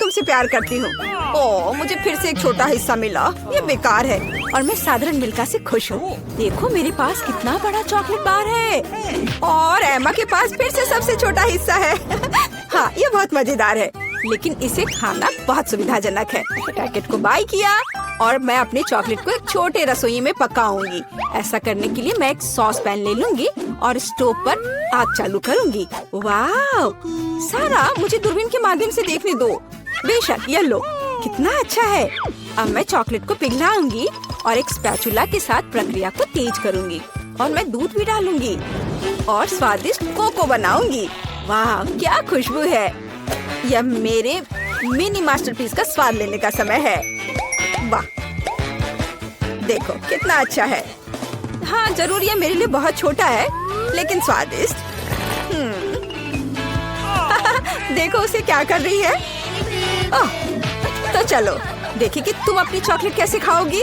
तुमसे प्यार करती हूँ। ओह, मुझे फिर से एक छोटा हिस्सा मिला। ये बेकार है और मैं साधारण मिल्का से खुश हूँ। देखो मेरे पास कितना बड़ा चॉकलेट बार है और एमा के पास फिर से सबसे छोटा हिस्सा है। हाँ, ये बहुत मजेदार है, लेकिन इसे खाना बहुत सुविधाजनक है। पैकेट को बाय किया और मैं अपने चॉकलेट को एक छोटे रसोई में पकाऊंगी। ऐसा करने के लिए मैं एक सॉस पैन ले लूंगी और स्टोव पर आग चालू करूंगी। वाह, सारा मुझे दूरबीन के माध्यम से देखने दो। बेशक, ये लो, कितना अच्छा है। अब मैं चॉकलेट को पिघलाऊंगी और एक स्पैचुला के साथ प्रक्रिया को तेज करूंगी और मैं दूध भी डालूंगी और स्वादिष्ट कोको बनाऊंगी। वाह, क्या खुशबू है। यह मेरे मिनी मास्टरपीस का स्वाद लेने का समय है। वाह, देखो कितना अच्छा है। हाँ, जरूर ये मेरे लिए बहुत छोटा है, लेकिन स्वादिष्ट। देखो उसे क्या कर रही है। ओह, तो चलो देखिए कि तुम अपनी चॉकलेट कैसे खाओगी।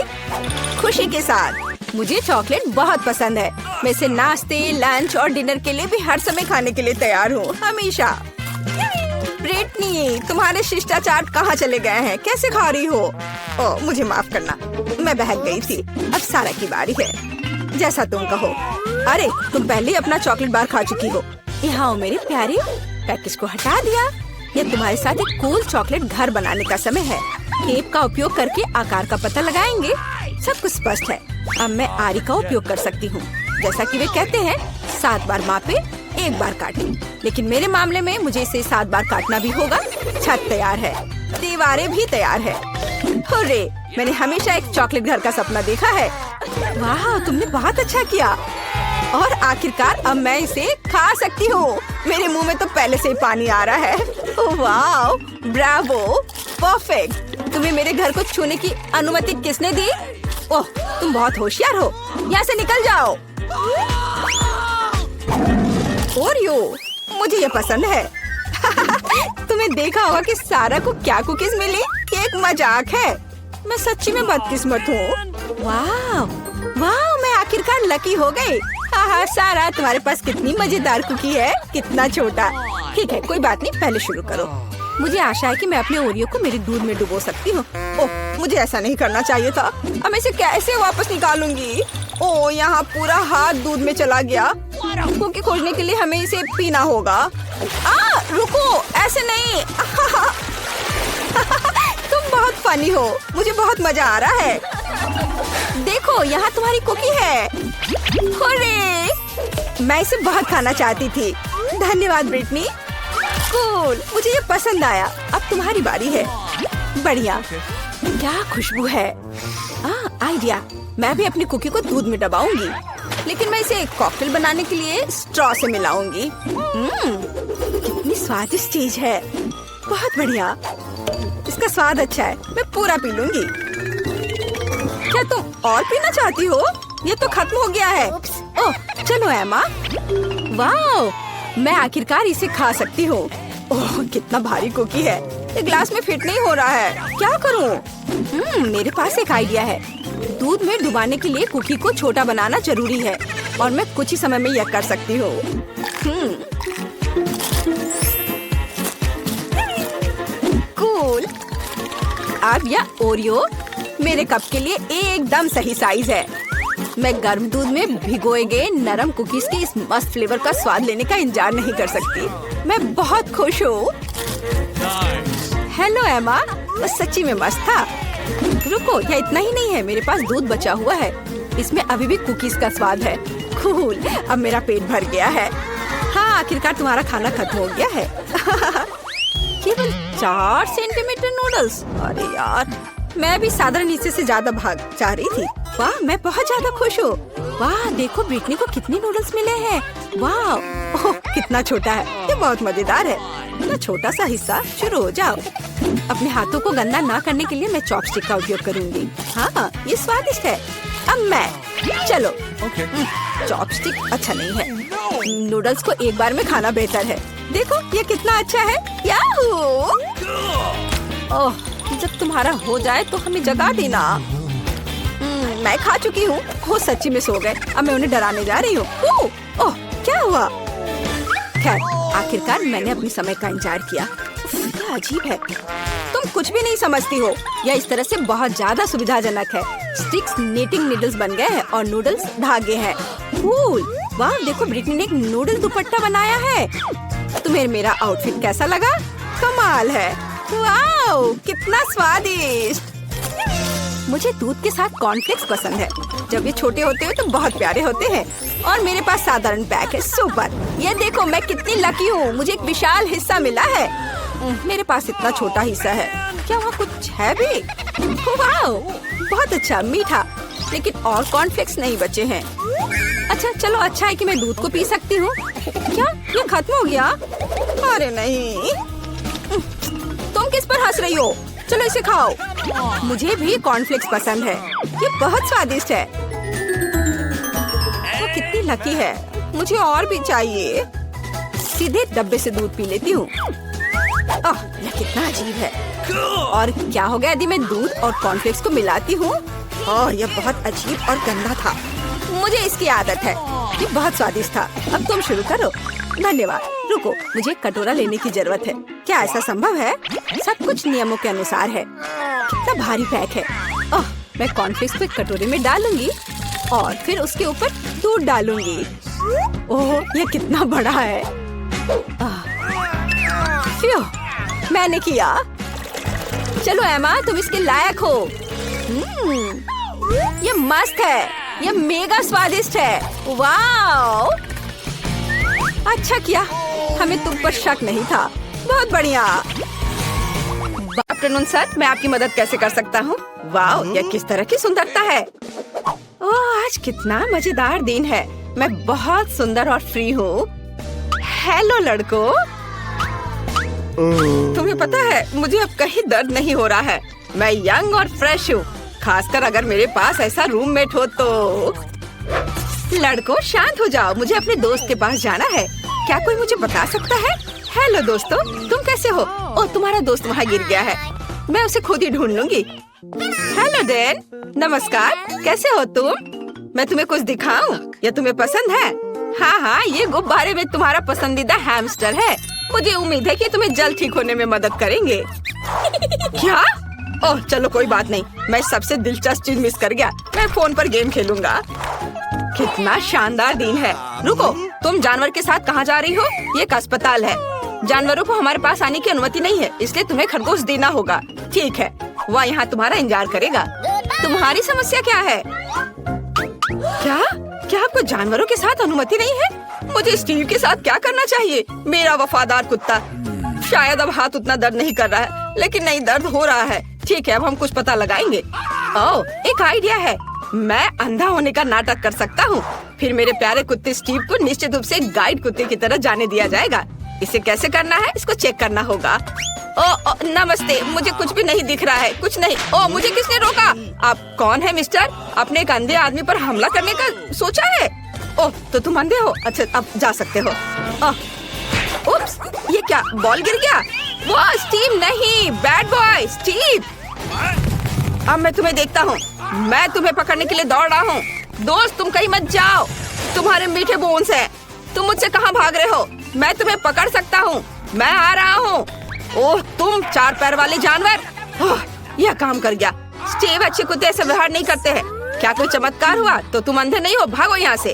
खुशी के साथ। मुझे चॉकलेट बहुत पसंद है। मैं इसे नाश्ते, लंच और डिनर के लिए भी हर समय खाने के लिए तैयार हूँ, हमेशा। ब्रिटनी, तुम्हारे शिष्टाचार कहाँ चले गए हैं? कैसे खा रही हो? ओह, मुझे माफ करना, मैं बहक गई थी। अब सारा की बारी है। जैसा तुम कहो। अरे, तुम पहले ही अपना चॉकलेट बार खा चुकी हो। यहाँ मेरे प्यारे, पैकेज को हटा दिया। ये तुम्हारे साथ एक कूल चॉकलेट घर बनाने का समय है। टेप का उपयोग करके आकार का पता लगाएंगे। सब कुछ स्पष्ट है। अब मैं आरी का उपयोग कर सकती हूँ। जैसा कि वे कहते हैं, 7 बार मापे, 1 बार काटे। लेकिन मेरे मामले में मुझे इसे 7 बार काटना भी होगा। छत तैयार है, दीवारें भी तैयार है। हुर्रे, मैंने हमेशा एक चॉकलेट घर का सपना देखा है। वाह, तुमने बहुत अच्छा किया और आखिरकार अब मैं इसे खा सकती हूँ। मेरे मुंह में तो पहले से ही पानी आ रहा है। वाह, ब्रावो, परफेक्ट। तुम्हें मेरे घर को छूने की अनुमति किसने दी? ओह, तुम बहुत होशियार हो। यहाँ से निकल जाओ। ओरियो, मुझे ये पसंद है। तुम्हें देखा होगा कि सारा को क्या कुकीज मिली? ये एक मजाक है। मैं सच्ची में बदकिस्मत हूँ। वाह वाह, मैं आखिरकार लकी हो गई। हाँ, सारा, तुम्हारे पास कितनी मजेदार कुकी है। कितना छोटा। ठीक है, कोई बात नहीं, पहले शुरू करो। मुझे आशा है कि मैं अपने ओरियो को मेरे दूध में डुबो सकती हूँ। ओह, मुझे ऐसा नहीं करना चाहिए था। अब मैं इसे कैसे वापस निकालूंगी? ओह, यहाँ पूरा हाथ दूध में चला गया। कुकी खोजने के लिए हमें इसे पीना होगा। रुको, ऐसे नहीं। तुम बहुत फनी हो। मुझे बहुत मजा आ रहा है। देखो, यहाँ तुम्हारी कुकी है। हुर्रे! मैं इसे बहुत खाना चाहती थी। धन्यवाद ब्रिटनी। कूल, मुझे ये पसंद आया। अब तुम्हारी बारी है। बढ़िया, क्या खुशबू है। आइडिया, मैं भी अपनी कुकी को दूध में दबाऊंगी, लेकिन मैं इसे एक कॉकटेल बनाने के लिए स्ट्रॉ से मिलाऊंगी। कितनी स्वादिष्ट चीज है। बहुत बढ़िया, इसका स्वाद अच्छा है। मैं पूरा पी लूंगी। क्या तुम और पीना चाहती हो? ये तो खत्म हो गया है। ओह, चलो एमा। वाह, मैं आखिरकार इसे खा सकती हूँ। ओह, कितना भारी कुकी है। ये ग्लास में फिट नहीं हो रहा है। क्या करूँ? मेरे पास एक आइडिया है। दूध में डुबाने के लिए कुकी को छोटा बनाना जरूरी है और मैं कुछ ही समय में यह कर सकती हूँ। कूल। अब यह ओरियो मेरे कप के लिए एकदम सही साइज है। मैं गर्म दूध में भिगोए गए नरम कुकीज के इस मस्त फ्लेवर का स्वाद लेने का इंतजार नहीं कर सकती। मैं बहुत खुश हूँ। हेलो एमा, बस सच्ची में मस्त था। रुको, यह इतना ही नहीं है। मेरे पास दूध बचा हुआ है। इसमें अभी भी कुकीज का स्वाद है। कूल, अब मेरा पेट भर गया है। हाँ, आखिरकार तुम्हारा खाना खत्म हो गया है। केवल 4 सेंटीमीटर नूडल्स। अरे यार, मैं भी साधारण हिस्से से ज्यादा भाग जा रही थी। वाह, मैं बहुत ज्यादा खुश हूँ। वाह, देखो ब्रिटनी को कितने नूडल्स मिले हैं। वाह, ओह, कितना छोटा है। ये बहुत मजेदार है। इतना छोटा सा हिस्सा। शुरू हो जाओ। अपने हाथों को गंदा ना करने के लिए मैं चॉपस्टिक का उपयोग करूंगी। हाँ, ये स्वादिष्ट है। अब मैं, चलो। चॉपस्टिक अच्छा नहीं है। नूडल्स को एक बार में खाना बेहतर है। देखो, ये कितना अच्छा है। याहू! ओह, जब तुम्हारा हो जाए तो हमें जगा देना। मैं खा चुकी हूँ। वो सच्ची में सो गए। अब मैं उन्हें डराने जा रही हूँ। ओह, क्या हुआ? खैर, आखिरकार मैंने अपने समय का इंतजार किया। क्या अजीब है। तुम कुछ भी नहीं समझती हो। यह इस तरह से बहुत ज्यादा सुविधाजनक है। स्टिक्स नीटिंग नीडल्स बन गए हैं और नूडल्स धागे हैं। कूल! वाह, देखो ब्रिटनी ने एक नूडल दुपट्टा बनाया है। तुम्हें मेरा आउटफिट कैसा लगा? कमाल है। वाह, कितना स्वादिष्ट। मुझे दूध के साथ कॉर्नफ्लेक्स पसंद है। जब ये छोटे होते हैं तो बहुत प्यारे होते हैं। और मेरे पास साधारण पैक है। सुपर! ये देखो मैं कितनी लकी हूँ, मुझे एक विशाल हिस्सा मिला है। मेरे पास इतना छोटा हिस्सा है। क्या वहाँ कुछ है भी? वाह, बहुत अच्छा, मीठा। लेकिन और कॉर्नफ्लेक्स नहीं बचे हैं। अच्छा चलो, अच्छा है कि मैं दूध को पी सकती हूँ। क्या ये खत्म हो गया? अरे नहीं, तुम किस पर हंस रही हो? चलो इसे खाओ। मुझे भी कॉर्नफ्लेक्स पसंद है। ये बहुत स्वादिष्ट है। वो कितनी लकी है। मुझे और भी चाहिए। सीधे डब्बे से दूध पी लेती हूँ। यह कितना अजीब है। और क्या होगा यदि मैं दूध और कॉर्नफ्लेक्स को मिलाती हूँ? यह बहुत अजीब और गंदा था। मुझे इसकी आदत है। ये बहुत स्वादिष्ट था। अब तुम शुरू करो। धन्यवाद। रुको, मुझे एक कटोरा लेने की जरूरत है। क्या ऐसा संभव है? सब कुछ नियमों के अनुसार है। कितना भारी पैक है। मैं कॉर्नफ्लेक्स को एक कटोरे में डालूंगी और फिर उसके ऊपर दूध डालूंगी। ओह, ये कितना बड़ा है। मैंने किया। चलो एमा, तुम इसके लायक हो। ये मस्त है। ये मेगा स्वादिष्ट है। वाओ! अच्छा किया, हमें तुम पर शक नहीं था। बहुत बढ़िया। गुड आफ्टरनून सर, मैं आपकी मदद कैसे कर सकता हूँ? वाओ, यह किस तरह की सुंदरता है। ओह, आज कितना मजेदार दिन है। मैं बहुत सुंदर और फ्री हूँ। हेलो लड़कों। तुम्हें पता है, मुझे अब कहीं दर्द नहीं हो रहा है। मैं यंग और फ्रेश हूँ, खासकर अगर मेरे पास ऐसा रूममेट हो तो। लड़कों शांत हो जाओ, मुझे अपने दोस्त के पास जाना है। क्या कोई मुझे बता सकता है? हेलो दोस्तों, तुम कैसे हो? ओह, तुम्हारा दोस्त वहाँ गिर गया है। मैं उसे खुद ही ढूंढ लूंगी। हेलो डैन, नमस्कार। कैसे हो तुम? मैं तुम्हें कुछ दिखाऊं? या तुम्हें पसंद है? हाँ, ये गुब्बारे में तुम्हारा पसंदीदा हैमस्टर है। मुझे उम्मीद है कि तुम्हें जल्द ठीक होने में मदद करेंगे। क्या? ओह चलो कोई बात नहीं, मैं सबसे दिलचस्प चीज मिस कर गया। मैं फोन पर गेम खेलूंगा। कितना शानदार दिन है। रुको, तुम जानवर के साथ कहाँ जा रही हो? ये एक अस्पताल है। जानवरों को हमारे पास आने की अनुमति नहीं है, इसलिए तुम्हें खरगोश देना होगा। ठीक है, वह यहाँ तुम्हारा इंतजार करेगा। तुम्हारी समस्या क्या है? क्या आपको जानवरों के साथ अनुमति नहीं है? मुझे स्टीव के साथ क्या करना चाहिए? मेरा वफादार कुत्ता। शायद अब हाथ उतना दर्द नहीं कर रहा है, लेकिन नहीं, दर्द हो रहा है। ठीक है, अब हम कुछ पता लगाएंगे। ओह, एक आइडिया है। मैं अंधा होने का नाटक कर सकता हूँ। फिर मेरे प्यारे कुत्ते स्टीव को निश्चित रूप से गाइड कुत्ते की तरह जाने दिया जाएगा। इसे कैसे करना है, इसको चेक करना होगा। ओ, नमस्ते, मुझे कुछ भी नहीं दिख रहा है। कुछ नहीं। ओ, मुझे किसने रोका? आप कौन है मिस्टर? आपने एक अंधे आदमी पर हमला करने का सोचा है? ओह, तो तुम अंधे हो? अच्छा, अब जा सकते हो। उप्स, ये क्या, बॉल गिर गया? वो स्टीव नहीं, बैड बॉय स्टीव। अब मैं तुम्हें देखता हूँ। मैं तुम्हें पकड़ने के लिए दौड़ रहा हूँ। दोस्त, तुम कहीं मत जाओ। तुम्हारे मीठे बोन्स हैं। तुम मुझसे कहाँ भाग रहे हो? मैं तुम्हें पकड़ सकता हूँ। मैं आ रहा हूँ। ओह, तुम 4 पैर वाले जानवर। यह काम कर गया। स्टीव, अच्छे कुत्ते ऐसे व्यवहार नहीं करते हैं। क्या कोई चमत्कार हुआ? तो तुम अंधे नहीं हो, भागो यहाँ से।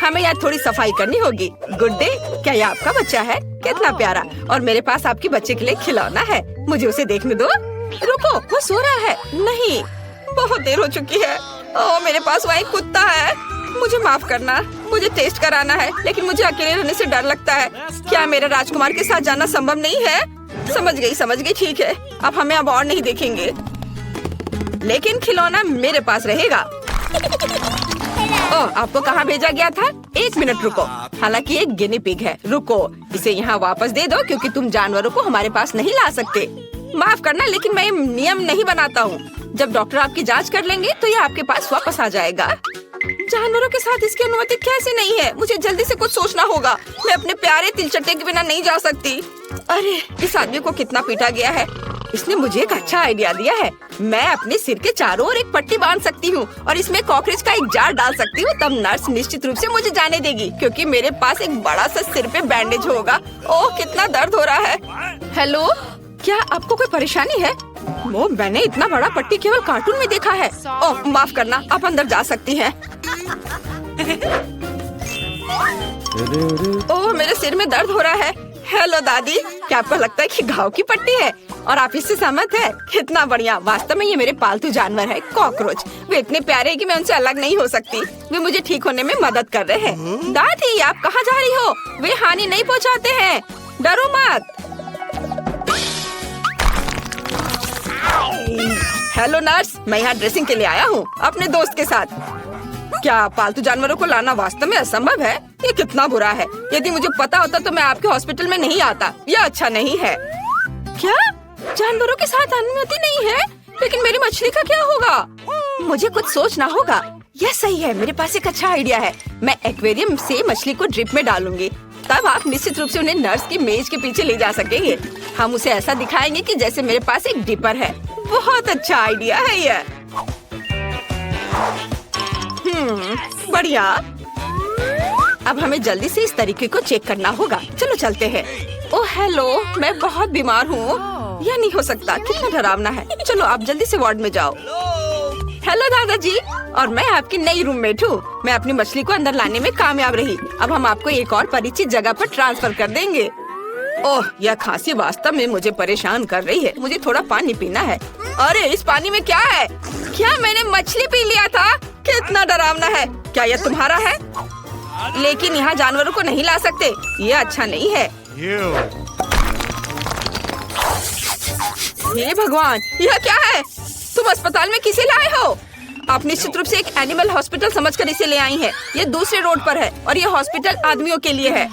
हमें यहाँ थोड़ी सफाई करनी होगी। गुड डे, क्या ये आपका बच्चा है? कितना प्यारा। और मेरे पास आपके बच्चे के लिए खिलौना है, मुझे उसे देखने दो। रुको, वो सो रहा है। नहीं, बहुत देर हो चुकी है। ओह, मेरे पास वहाँ एक कुत्ता है। मुझे माफ करना, मुझे टेस्ट कराना है, लेकिन मुझे अकेले रहने से डर लगता है। क्या मेरे राजकुमार के साथ जाना संभव नहीं है? समझ गई, ठीक है। अब हमें अब और नहीं देखेंगे, लेकिन खिलौना मेरे पास रहेगा। ओह, आपको कहाँ भेजा गया था? 1 मिनट रुको। हालांकि एक गिनी पिग है। रुको, इसे यहाँ वापस दे दो, क्योंकि तुम जानवरों को हमारे पास नहीं ला सकते। माफ करना, लेकिन मैं नियम नहीं बनाता हूँ। जब डॉक्टर आपकी जांच कर लेंगे तो ये आपके पास वापस आ जाएगा। जानवरों के साथ इसकी अनुमति कैसे नहीं है? मुझे जल्दी से कुछ सोचना होगा। मैं अपने प्यारे तिलचट्टे के बिना नहीं जा सकती। अरे, इस आदमी को कितना पीटा गया है। इसने मुझे एक अच्छा आइडिया दिया है। मैं अपने सिर के चारों ओर एक पट्टी बांध सकती हूँ और इसमें कॉकरोच का एक जार डाल सकती हूँ। तब नर्स निश्चित रूप से मुझे जाने देगी क्योंकि मेरे पास एक बड़ा सा सिर पे बैंडेज होगा। ओह कितना दर्द हो रहा है। हेलो, क्या आपको कोई परेशानी है? वो मैंने इतना बड़ा पट्टी केवल कार्टून में देखा है। ओह माफ करना, आप अंदर जा सकती हैं। ओह मेरे सिर में दर्द हो रहा है। हेलो दादी, क्या आपको लगता है कि घाव की पट्टी है और आप इससे सहमत है? कितना बढ़िया। वास्तव में ये मेरे पालतू जानवर है, कॉकरोच। वे इतने प्यारे हैं कि मैं उनसे अलग नहीं हो सकती। वे मुझे ठीक होने में मदद कर रहे हैं। दादी आप कहाँ जा रही हो? वे हानि नहीं पहुँचाते हैं, डरो मत। हेलो नर्स, मैं यहाँ ड्रेसिंग के लिए आया हूँ अपने दोस्त के साथ। क्या पालतू जानवरों को लाना वास्तव में असंभव है? ये कितना बुरा है। यदि मुझे पता होता तो मैं आपके हॉस्पिटल में नहीं आता। यह अच्छा नहीं है। क्या जानवरों के साथ अनुमति नहीं है? लेकिन मेरी मछली का क्या होगा? मुझे कुछ सोचना होगा। यह सही है, मेरे पास एक अच्छा आइडिया है। मैं एक्वेरियम से मछली को ड्रिप में डालूंगी। तब आप निश्चित रूप से उन्हें नर्स की मेज के पीछे ले जा सकेंगे। हम उसे ऐसा दिखाएंगे कि जैसे मेरे पास एक डिपर है। बहुत अच्छा आइडिया है यह। बढ़िया। अब हमें जल्दी से इस तरीके को चेक करना होगा। चलो चलते हैं। ओह हेलो, मैं बहुत बीमार हूँ। यह नहीं हो सकता, कितना डरावना है। चलो आप जल्दी से वार्ड में जाओ। हेलो दादाजी, और मैं आपकी नई रूममेट हूँ। मैं अपनी मछली को अंदर लाने में कामयाब रही। अब हम आपको एक और परिचित जगह पर ट्रांसफर कर देंगे। ओह यह खांसी वास्तव में मुझे परेशान कर रही है। मुझे थोड़ा पानी पीना है। अरे इस पानी में क्या है? क्या मैंने मछली पी लिया था? कितना डरावना है। क्या यह तुम्हारा है? लेकिन यहाँ जानवरों को नहीं ला सकते। ये अच्छा नहीं है। हे भगवान, यह क्या है? तुम अस्पताल में किसे लाए हो? आप निश्चित रूप से एक एनिमल हॉस्पिटल समझकर इसे ले आई हैं। ये दूसरे रोड पर है और ये हॉस्पिटल आदमियों के लिए है।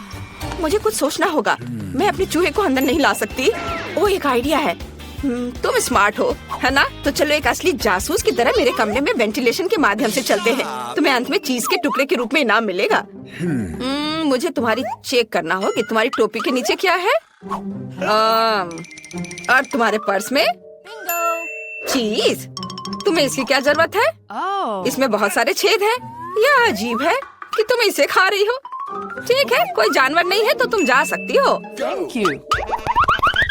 मुझे कुछ सोचना होगा। मैं अपने चूहे को अंदर नहीं ला सकती। ओह एक आइडिया है। तुम स्मार्ट हो, है ना? तो चलो एक असली जासूस की तरह मेरे कमरे में वेंटिलेशन के माध्यम से चलते हैं। तुम्हें अंत में चीज के टुकड़े के रूप में इनाम मिलेगा। मुझे तुम्हारी चेक करना हो कि तुम्हारी टोपी के नीचे क्या है। और तुम्हारे पर्स में चीज। तुम्हें इसकी क्या जरूरत है? इसमें बहुत सारे छेद हैं। यह अजीब है कि तुम इसे खा रही हो। ठीक है, कोई जानवर नहीं है तो तुम जा सकती हो। Thank you.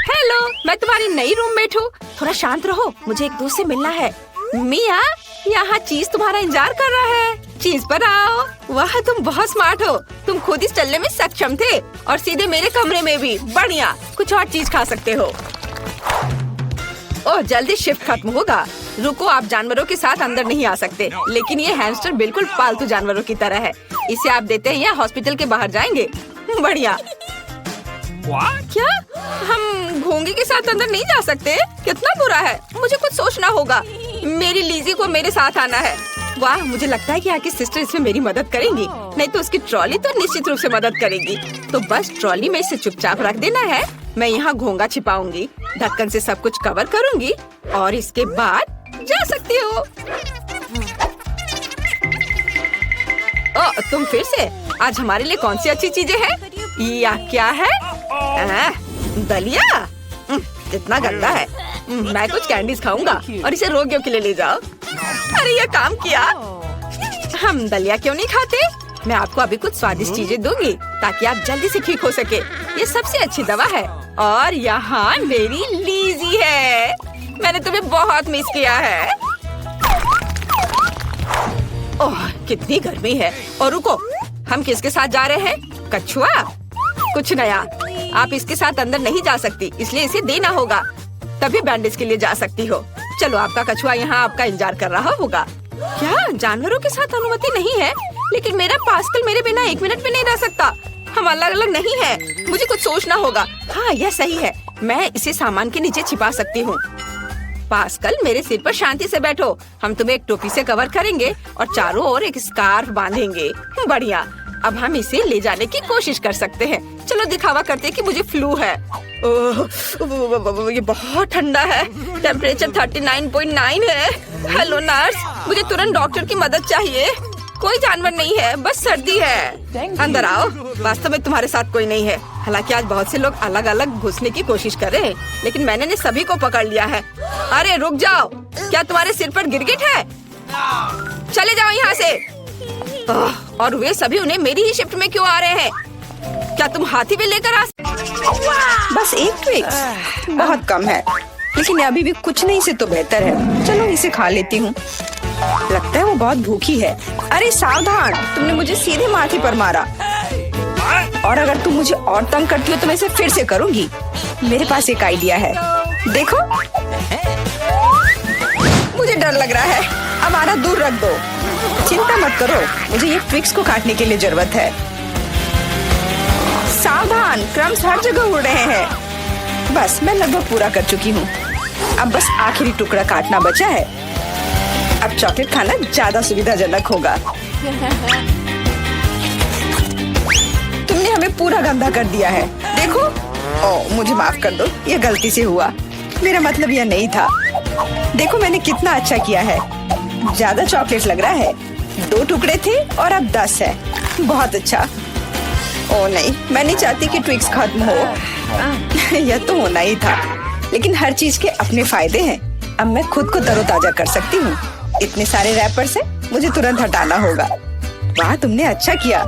हेलो, मैं तुम्हारी नई रूममेट हूँ। थोड़ा शांत रहो, मुझे एक दोस्त से मिलना है। मिया, यहाँ चीज तुम्हारा इंतजार कर रहा है। चीज पर आओ। वाह तुम बहुत स्मार्ट हो। तुम खुद इस चलने में सक्षम थे और सीधे मेरे कमरे में भी। बढ़िया, कुछ और चीज खा सकते हो। ओह जल्दी शिफ्ट खत्म होगा। रुको, आप जानवरों के साथ अंदर नहीं आ सकते। लेकिन ये हैमस्टर बिल्कुल पालतू जानवरों की तरह है। इसे आप देते हैं या हॉस्पिटल के बाहर जाएंगे। बढ़िया। क्या हम घोंगे के साथ अंदर नहीं जा सकते? कितना बुरा है। मुझे कुछ सोचना होगा। मेरी लीजी को मेरे साथ आना है। वाह, मुझे लगता है कि आपकी सिस्टर इसमें मेरी मदद करेंगी। नहीं तो उसकी ट्रॉली तो निश्चित रूप से मदद करेगी। तो बस ट्रॉली में इसे चुपचाप रख देना है। मैं यहाँ घोंगा छिपाऊंगी, ढक्कन से सब कुछ कवर करूंगी और इसके बाद जा सकती हो। तुम फिर से? आज हमारे लिए कौन सी अच्छी चीजें हैं? या क्या है? दलिया? कितना गंदा है। मैं कुछ कैंडीज खाऊंगा और इसे रोगियों के लिए ले जाओ। अरे ये काम किया। हम दलिया क्यों नहीं खाते? मैं आपको अभी कुछ स्वादिष्ट चीजें दूंगी ताकि आप जल्दी से ठीक हो सके। ये सबसे अच्छी दवा है। और यहाँ मेरी लीजी है। मैंने तुम्हें बहुत मिस किया है। ओह कितनी गर्मी है। और रुको, हम किसके साथ जा रहे हैं? कछुआ? कुछ नया। आप इसके साथ अंदर नहीं जा सकती, इसलिए इसे देना होगा, तभी बैंडेज के लिए जा सकती हो। चलो, आपका कछुआ यहाँ आपका इंतजार कर रहा होगा। क्या जानवरों के साथ अनुमति नहीं है? लेकिन मेरा पास्कल मेरे बिना 1 मिनट भी नहीं रह सकता। हम अलग अलग नहीं है। मुझे कुछ सोचना होगा। हाँ यह सही है, मैं इसे सामान के नीचे छिपा सकती हूँ। पास्कल मेरे सिर पर शांति से बैठो। हम तुम्हें एक टोपी से कवर करेंगे और चारों ओर एक स्कार्फ बांधेंगे। बढ़िया। अब हम इसे ले जाने की कोशिश कर सकते हैं। चलो दिखावा करते हैं कि मुझे फ्लू है। ओह ये बहुत ठंडा है। टेम्परेचर 39.9 है। हेलो नर्स, मुझे तुरंत डॉक्टर की मदद चाहिए। कोई जानवर नहीं है, बस सर्दी है। अंदर आओ। वास्तव में तुम्हारे साथ कोई नहीं है। हालांकि आज बहुत से लोग अलग अलग घुसने की कोशिश कर रहे हैं, लेकिन मैंने ने सभी को पकड़ लिया है। अरे रुक जाओ, क्या तुम्हारे सिर पर गिरगिट है? चले जाओ यहाँ से। और वे सभी उन्हें मेरी ही शिफ्ट में क्यों आ रहे हैं? क्या तुम हाथी भी लेकर आ? बस एक ट्विक्स, बहुत कम है, लेकिन अभी भी कुछ नहीं से तो बेहतर है। चलो इसे खा लेती हूँ। लगता है वो बहुत भूखी है। अरे सावधान, तुमने मुझे सीधे माथे पर मारा। और अगर तुम मुझे और तंग करती हो तो मैं इसे फिर से करूँगी। मेरे पास एक आइडिया है, देखो। मुझे डर लग रहा है, अब आना दूर रख दो। चिंता मत करो, मुझे ये ट्विक्स को काटने के लिए जरूरत है। सावधान, क्रम्स हर जगह उड़ रहे हैं। बस मैं लगभग पूरा कर चुकी हूँ। अब बस आखिरी टुकड़ा काटना बचा है। अब चॉकलेट खाना ज्यादा सुविधाजनक होगा। तुमने हमें पूरा गंदा कर दिया है। देखो। ओह, मुझे माफ कर दो, ये गलती से हुआ। मेरा मतलब यह नहीं था। देखो मैंने कितना अच्छा किया है। ज्यादा चॉकलेट लग रहा है। 2 टुकड़े थे और अब 10 है। बहुत अच्छा। ओह नहीं, मैं नहीं चाहती कि ट्विक्स खत्म हो। यह तो होना ही था, लेकिन हर चीज के अपने फायदे हैं। अब मैं खुद को तरोताजा कर सकती हूँ। इतने सारे रैपर से मुझे तुरंत हटाना होगा। वाह, तुमने अच्छा किया,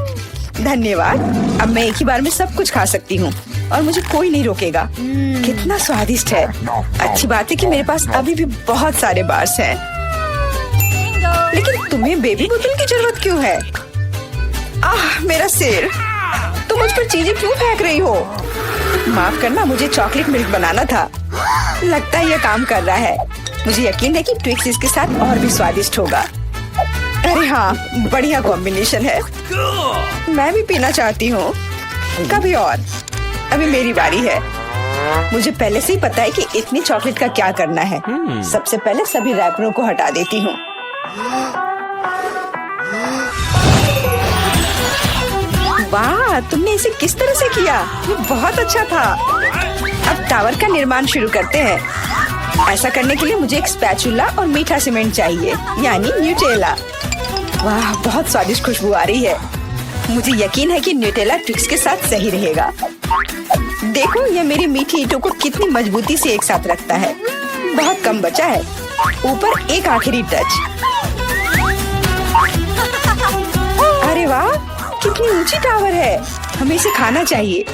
धन्यवाद। अब मैं एक ही बार में सब कुछ खा सकती हूँ और मुझे कोई नहीं रोकेगा। कितना स्वादिष्ट है। अच्छी बात है कि मेरे पास अभी भी बहुत सारे बार्स हैं। लेकिन तुम्हें बेबी बोतल की जरूरत क्यों है? आह, मेरा सिर। तुम मुझ पर चीजें क्यों फेंक रही हो? माफ करना, मुझे चॉकलेट मिल्क बनाना था। लगता है यह काम कर रहा है। मुझे यकीन है कि ट्विक्स इसके साथ और भी स्वादिष्ट होगा। अरे हाँ, बढ़िया कॉम्बिनेशन है। मैं भी पीना चाहती हूँ। कभी और। अभी मेरी बारी है। मुझे पहले से ही पता है कि इतनी चॉकलेट का क्या करना है। सबसे पहले सभी रैपरों को हटा देती हूँ। वाह, तुमने इसे किस तरह से किया? ये बहुत अच्छा था। अब टावर का निर्माण शुरू करते हैं। ऐसा करने के लिए मुझे एक स्पैचुला और मीठा सीमेंट चाहिए, यानी न्यूटेला। वाह, बहुत स्वादिष्ट खुशबू आ रही है। मुझे यकीन है कि न्यूटेला ट्विक्स के साथ सही रहेगा। देखो, यह मेरी मीठी ईंटों को कितनी मजबूती से एक साथ रखता है। बहुत कम बचा है। ऊपर एक आखिरी टच। अरे वाह, कितनी ऊंची टावर है। हमें इसे खाना चाहिए।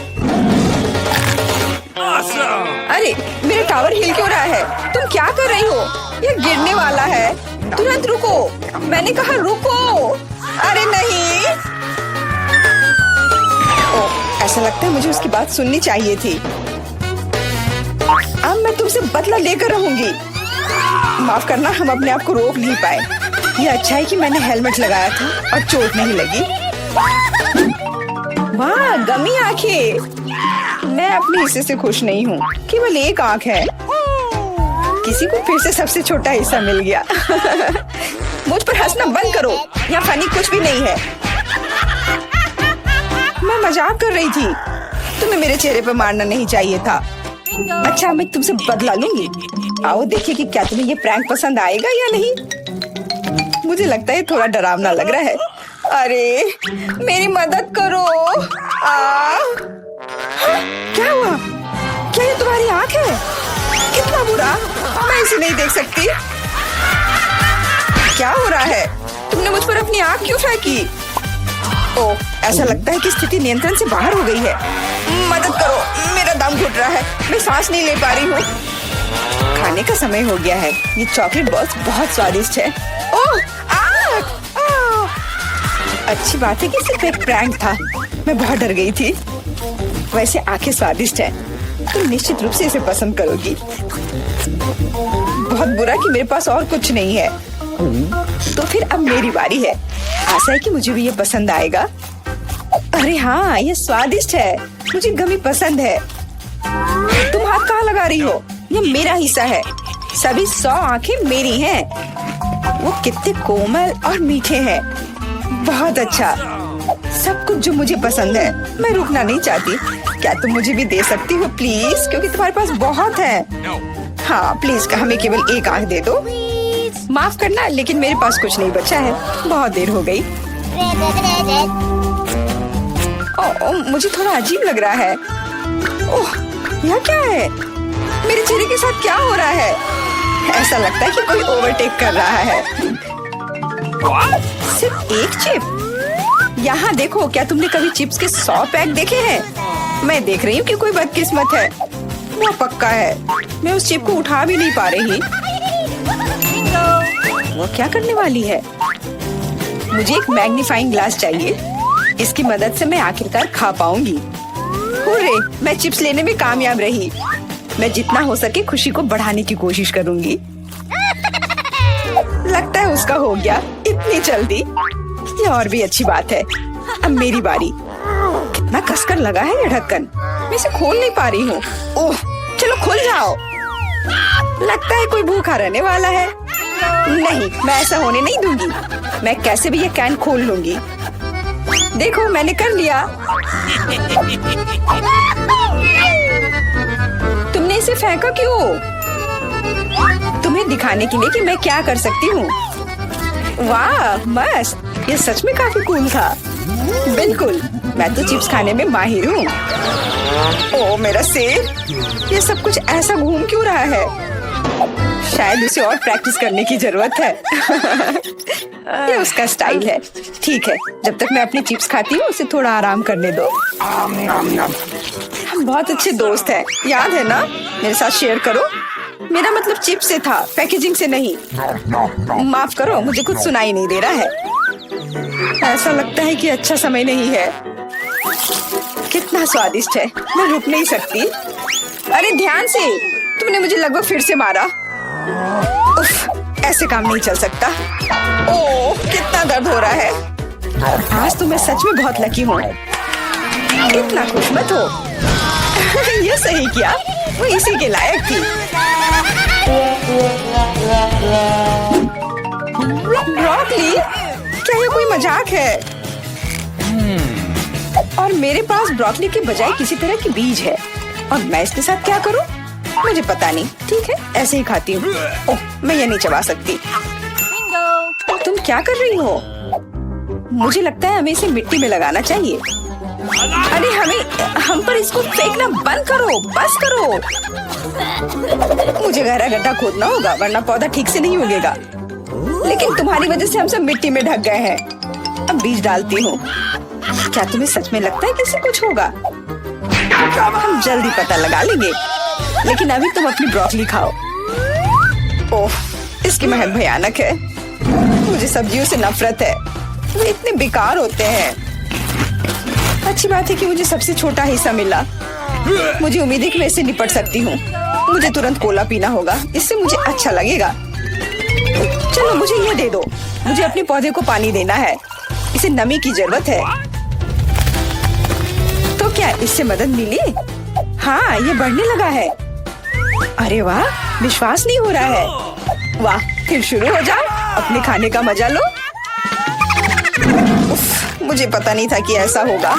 अरे, मेरा टावर हिल क्यों रहा है? तुम क्या कर रही हो? यह गिरने वाला है। तुरंत रुको, मैंने कहा रुको। अरे नहीं। ओह, ऐसा लगता है मुझे उसकी बात सुननी चाहिए थी। अब मैं तुमसे बदला लेकर रहूंगी। माफ करना, हम अपने आप को रोक नहीं पाए। ये अच्छा है कि मैंने हेलमेट लगाया था और चोट नहीं लगी। वाह, गमी आंखें। मैं अपने हिस्से से खुश नहीं हूँ। केवल एक आंख है। किसी को फिर से सबसे छोटा हिस्सा मिल गया। मुझ पर हंसना बंद करो। यहाँ फनी कुछ भी नहीं है। मैं मजाक कर रही थी। तुम्हें मेरे चेहरे पर मारना नहीं चाहिए था। अच्छा, मैं तुमसे बदला लूंगी। आओ देखें कि क्या तुम्हें ये प्रैंक पसंद आएगा या नहीं। मुझे लगता है थोड़ा डरावना लग रहा है। अरे, मेरी मदद करो। क्या हुआ? क्या ये तुम्हारी आँख है? कितना बुरा। मैं इसे नहीं देख सकती। क्या हो रहा है? तुमने मुझ पर अपनी आँख क्यों फेंकी? ओह, ऐसा लगता है कि स्थिति नियंत्रण से बाहर हो गई है। मदद करो, मेरा दम घुट रहा है। मैं सांस नहीं ले पा रही हूँ। खाने का समय हो गया है। ये चॉकलेट बॉल्स बहुत स्वादिष्ट है। ओह, अच्छी बात है कि सिर्फ एक प्रैंक था। मैं बहुत डर गई थी। वैसे आंखें स्वादिष्ट है। तुम निश्चित रूप से इसे पसंद करोगी। बहुत बुरा कि मेरे पास और कुछ नहीं है। तो फिर अब मेरी बारी है। आशा है कि मुझे भी ये पसंद आएगा। अरे हाँ, ये स्वादिष्ट है। मुझे गमी पसंद है। तुम हाथ कहाँ लगा रही हो? ये मेरा हिस्सा है। सभी 100 आंखें मेरी हैं। वो कितने कोमल और मीठे हैं। बहुत अच्छा, सब कुछ जो मुझे पसंद है। मैं रुकना नहीं चाहती। क्या तुम मुझे भी दे सकती हो प्लीज? क्योंकि तुम्हारे पास बहुत है। हाँ प्लीज, हमें केवल एक आंख दे दो। माफ करना, लेकिन मेरे पास कुछ नहीं बचा है। बहुत देर हो गई। मुझे थोड़ा अजीब लग रहा है। ओह, यह क्या है? मेरे चेहरे के साथ क्या हो रहा है? ऐसा लगता है कि कोई ओवरटेक कर रहा है। सिर्फ एक चिप? यहाँ देखो, क्या तुमने कभी चिप्स के 100 पैक देखे हैं? मैं देख रही हूँ कि कोई बदकिस्मत है। वो पक्का है। मैं उस चिप को उठा भी नहीं पा रही। वो क्या करने वाली है? मुझे एक मैग्नीफाइंग ग्लास चाहिए। इसकी मदद से मैं आखिरकार खा पाऊंगी। हुर्रे, मैं चिप्स लेने में कामयाब रही। मैं जितना हो सके खुशी को बढ़ाने की कोशिश करूंगी। लगता है उसका हो गया इतनी जल्दी। ये और भी अच्छी बात है। अब मेरी बारी। कितना कसकर लगा है ये ढक्कन। मैं इसे खोल नहीं पा रही हूँ। ओह, चलो खुल जाओ। लगता है कोई भूखा रहने वाला है। नहीं, मैं ऐसा होने नहीं दूंगी। मैं कैसे भी ये कैन खोल लूंगी। देखो, मैंने कर लिया। तुमने इसे फेंका क्यों? तुम्हें दिखाने के लिए कि मैं क्या कर सकती हूँ। वाह, मस्त। ये सच में काफी कूल था। बिल्कुल, मैं तो चिप्स खाने में माहिर हूँ। ओह, मेरा सिर। ये सब कुछ ऐसा घूम क्यों रहा है? शायद उसे और प्रैक्टिस करने की जरूरत है। ये उसका स्टाइल है। ठीक है, जब तक मैं अपनी चिप्स खाती हूँ उसे थोड़ा आराम करने दो। हम बहुत अच्छे दोस्त हैं, याद है ना? मेरे साथ शेयर करो। मेरा मतलब चिप्स से था, पैकेजिंग से नहीं। माफ करो, मुझे कुछ सुनाई नहीं दे रहा है। ऐसा लगता है कि अच्छा समय नहीं है। कितना स्वादिष्ट है, मैं रुक नहीं सकती। अरे ध्यान से, तुमने मुझे लगभग फिर से मारा। उफ, ऐसे काम नहीं चल सकता। ओह, कितना दर्द हो रहा है। आज तो मैं सच में बहुत लकी हूँ। इतना खुश मत हो। ये सही किया, वो इसी के लायक थी। ब्रोकली? क्या ये कोई मजाक है? और मेरे पास ब्रोकली के बजाय किसी तरह की बीज है, और मैं इसके साथ क्या करूं? मुझे पता नहीं। ठीक है, ऐसे ही खाती हूँ। ओह, मैं ये नहीं चबा सकती। तुम क्या कर रही हो? मुझे लगता है हमें इसे मिट्टी में लगाना चाहिए। अरे हम पर इसको फेंकना बंद करो, बस करो। मुझे गहरा गड्ढा खोदना होगा, वरना पौधा ठीक से नहीं उगेगा। लेकिन तुम्हारी वजह से हम सब मिट्टी में ढक गए हैं। अब बीज डालती हूँ। क्या तुम्हें सच में लगता है कि इससे कुछ होगा? हम जल्दी पता लगा लेंगे। लेकिन अभी तुम अपनी ब्रोकली खाओ। ओह, इसकी महक भयानक है। मुझे सब्जियों से नफरत है, वो इतने बेकार होते हैं। अच्छी बात है कि मुझे सबसे छोटा हिस्सा मिला। मुझे उम्मीद है कि मैं इससे निपट सकती हूँ। मुझे तुरंत कोला पीना होगा, इससे मुझे अच्छा लगेगा। चलो, मुझे ये दे दो। मुझे अपने पौधे को पानी देना है, इसे नमी की जरूरत है। तो क्या इससे मदद मिली? हाँ, ये बढ़ने लगा है। अरे वाह, विश्वास नहीं हो रहा है। वाह, फिर शुरू हो जाओ, अपने खाने का मजा लो। उफ, मुझे पता नहीं था कि ऐसा होगा।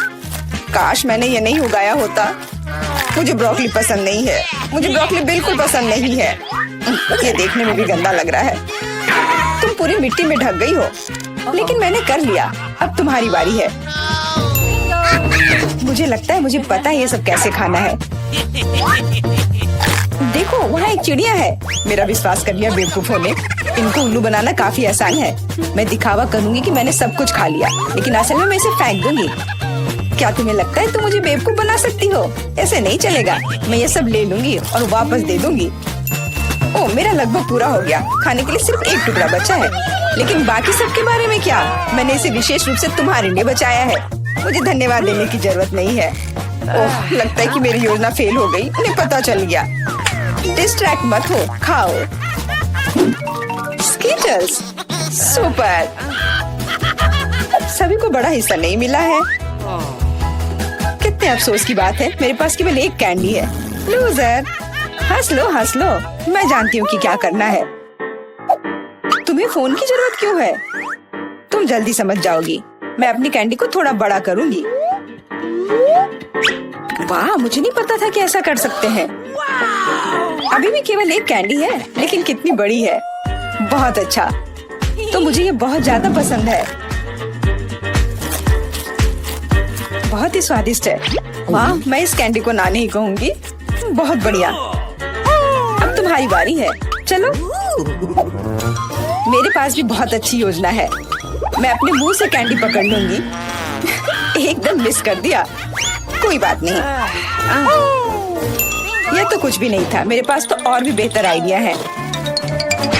काश मैंने ये नहीं उगाया होता। मुझे ब्रोकली पसंद नहीं है। मुझे ब्रोकली बिल्कुल पसंद नहीं है। ये देखने में भी गंदा लग रहा है। तुम पूरी मिट्टी में ढक गई हो, लेकिन मैंने कर लिया। अब तुम्हारी बारी है। मुझे लगता है मुझे पता है ये सब कैसे खाना है। देखो, वहाँ एक चिड़िया है। मेरा विश्वास कर लिया बेवकूफों ने। इनको उल्लू बनाना काफी आसान है। मैं दिखावा करूंगी कि मैंने सब कुछ खा लिया, लेकिन असल में मैं इसे फेंक दूंगी। क्या तुम्हें लगता है तुम मुझे बेवकूफ बना सकती हो? ऐसे नहीं चलेगा। मैं ये सब ले लूंगी और वापस दे दूंगी। ओह, मेरा लगभग पूरा हो गया। खाने के लिए सिर्फ एक टुकड़ा बचा है। लेकिन बाकी सब के बारे में क्या? मैंने इसे विशेष रूप से तुम्हारे लिए बचाया है। मुझे धन्यवाद देने की जरूरत नहीं है। ओह, लगता है कि मेरी योजना फेल हो गई। उन्हें पता चल गया। डिस्ट्रैक्ट मत हो, खाओ। Skittles, super. सभी को बड़ा हिस्सा नहीं मिला है। कितने अफसोस की बात है, मेरे पास केवल एक कैंडी है। लूजर। हंस लो, हंस लो। मैं जानती हूँ कि क्या करना है। तुम्हें फोन की जरूरत क्यों है? तुम जल्दी समझ जाओगी। मैं अपनी कैंडी को थोड़ा बड़ा करूंगी। वाह, मुझे नहीं पता था कि ऐसा कर सकते हैं। अभी भी केवल एक कैंडी है, लेकिन कितनी बड़ी है। बहुत अच्छा, तो मुझे ये बहुत ज्यादा पसंद है। बहुत ही स्वादिष्ट है। वाह, मैं इस कैंडी को ना नहीं कहूंगी। बहुत बढ़िया। अब तुम्हारी बारी है, चलो। मेरे पास भी बहुत अच्छी योजना है। मैं अपने मुंह से कैंडी पकड़ लूंगी। एकदम मिस कर दिया। कोई बात नहीं। यह तो कुछ भी नहीं था। मेरे पास तो और भी बेहतर आइडिया है।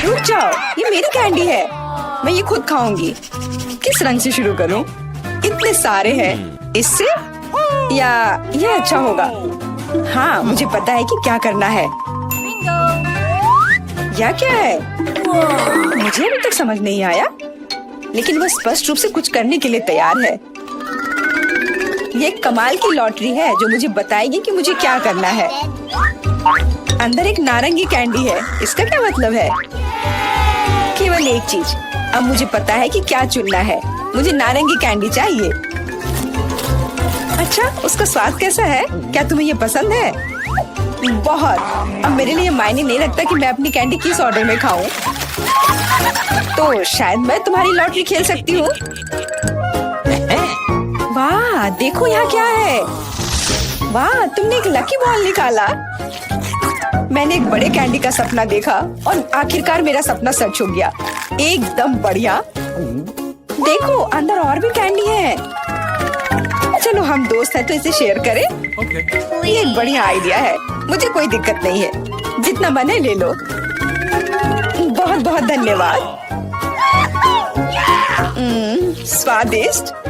रुक जाओ, ये मेरी कैंडी है। मैं ये खुद खाऊंगी। किस रंग से शुरू करूं? इतने सारे हैं। इससे या ये अच्छा होगा? हाँ, मुझे पता है कि क्या करना है। या क्या है? मुझे अभी तक समझ नहीं आया, लेकिन वह स्पष्ट रूप से कुछ करने के लिए तैयार है। ये एक कमाल की लॉटरी है जो मुझे बताएगी कि मुझे क्या करना है। अंदर एक नारंगी कैंडी है। इसका क्या मतलब है? केवल एक चीज। अब मुझे पता है कि क्या चुनना है। मुझे नारंगी कैंडी चाहिए। अच्छा, उसका स्वाद कैसा है? क्या तुम्हें ये पसंद है? बहुत। अब मेरे लिए मायने नहीं रखता कि मैं अपनी कैंडी किस ऑर्डर में खाऊं। तो शायद मैं तुम्हारी लॉटरी खेल सकती हूँ। वाह, देखो यहाँ क्या है। वाह, तुमने एक लकी बॉल निकाला। मैंने एक बड़े कैंडी का सपना देखा और आखिरकार मेरा सपना सच हो गया। एकदम बढ़िया। देखो, अंदर और भी कैंडी है। चलो, हम दोस्त हैं तो इसे शेयर करें। ये एक बढ़िया आइडिया है। मुझे कोई दिक्कत नहीं है। जितना मन है ले लो। बहुत बहुत धन्यवाद। स्वादिष्ट।